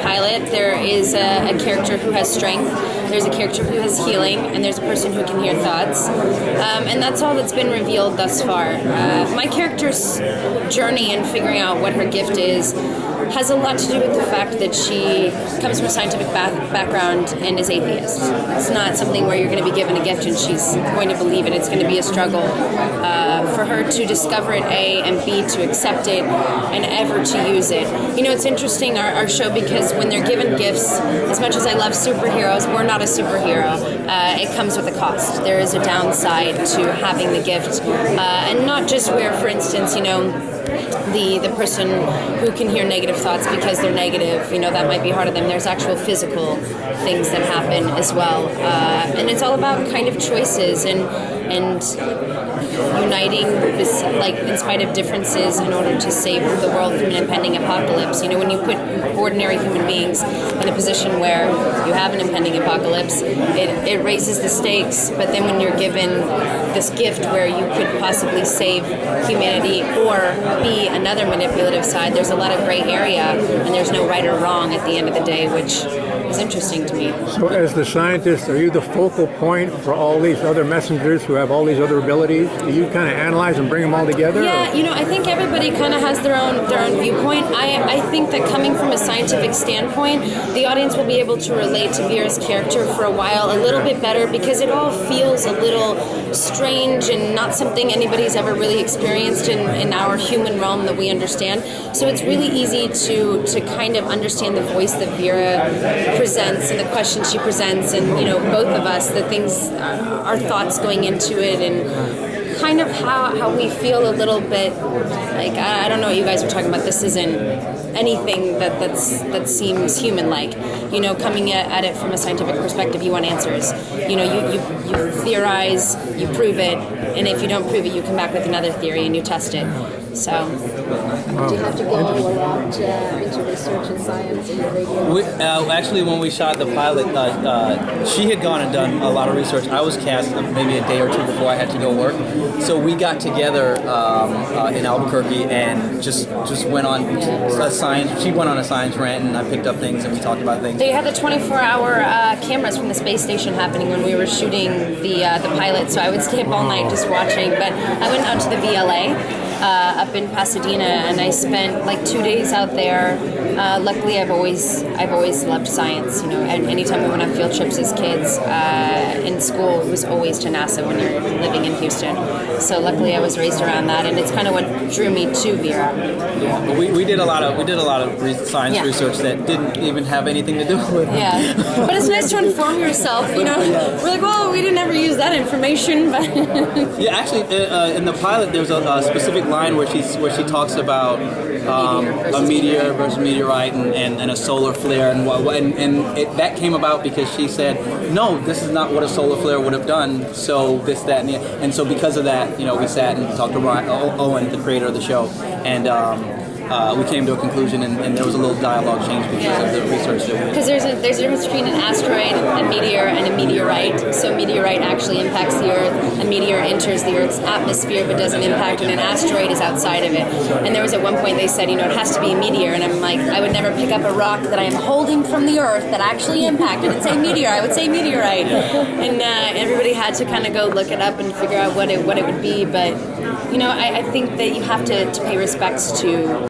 pilot, there is a character who has strength, there's a character who has healing, and there's a person who can hear thoughts. And that's all that's been revealed thus far. My character's journey in figuring out what her gift is has a lot to do with the fact that she comes from a scientific background and is atheist. It's not something where you're going to be given a gift and she's going to believe it. It's going to be a struggle for her to discover it, A, and B, to accept it, and ever to use it. You know, it's interesting, our show, because when they're given gifts, as much as I love superheroes, we're not a superhero. It comes with a cost. There is a downside to having the gift. And not just where, for instance, you know, the person who can hear negative thoughts because they're negative, you know, that might be hard on them. There's actual physical things that happen as well. And it's all about kind of choices and uniting this, like, in spite of differences, in order to save the world from an impending apocalypse. You know, when you put ordinary human beings in a position where you have an impending apocalypse, it raises the stakes. But then when you're given this gift where you could possibly save humanity or be another manipulative side, there's a lot of gray area, and there's no right or wrong at the end of the day, which is interesting to me. So as the scientist, are you the focal point for all these other messengers who have all these other abilities? Do you kind of analyze and bring them all together? Yeah, you know, I think everybody kind of has their own viewpoint. I think that coming from a scientific standpoint, the audience will be able to relate to Vera's character for a while a little bit better, because it all feels a little strange and not something anybody's ever really experienced in our human realm that we understand. So it's really easy to kind of understand the voice that Vera presents and the questions she presents, and, you know, both of us, the things, our thoughts going into it, and kind of how we feel a little bit like, I don't know what you guys are talking about. This isn't anything that seems human-like. You know, coming at it from a scientific perspective, you want answers. You know, you theorize, you prove it, and if you don't prove it, you come back with another theory and you test it. So, do you have to go a lot into research and science in the radio? Actually, when we shot the pilot, she had gone and done a lot of research. I was cast maybe a day or two before I had to go work. So we got together in Albuquerque and just went on a science. She went on a science rant, and I picked up things and we talked about things. They had the 24-hour cameras from the space station happening when we were shooting the pilot. So I would stay up all night just watching. But I went out to the VLA. Up in Pasadena, and I spent like 2 days out there. Luckily, I've always loved science. You know, anytime we went on field trips as kids in school, it was always to NASA when you're living in Houston. So luckily, I was raised around that, and it's kind of what drew me to Vera. Yeah, but we did a lot of science research that didn't even have anything to do with it. Yeah, but it's nice to inform yourself. You know, we're like, well, we didn't ever use that information, but yeah, actually, in the pilot, there's a specific line where she talks about a meteor versus meteorite and a solar flare, and that came about because she said, no, this is not what a solar flare would have done. So this, that, and so because of that, you know, we sat and talked to Owen, the creator of the show, and we came to a conclusion, and there was a little dialogue change because of the research that we did. Because there's a difference between an asteroid, a meteor, and a meteorite. So a meteorite actually impacts the Earth. A meteor enters the Earth's atmosphere but doesn't impact, and an asteroid is outside of it. And there was at one point they said, you know, it has to be a meteor, and I'm like, I would never pick up a rock that I am holding from the Earth that actually impacted and say meteor. I would say meteorite. And everybody had to kind of go look it up and figure out what it would be. But, you know, I think that you have to pay respects to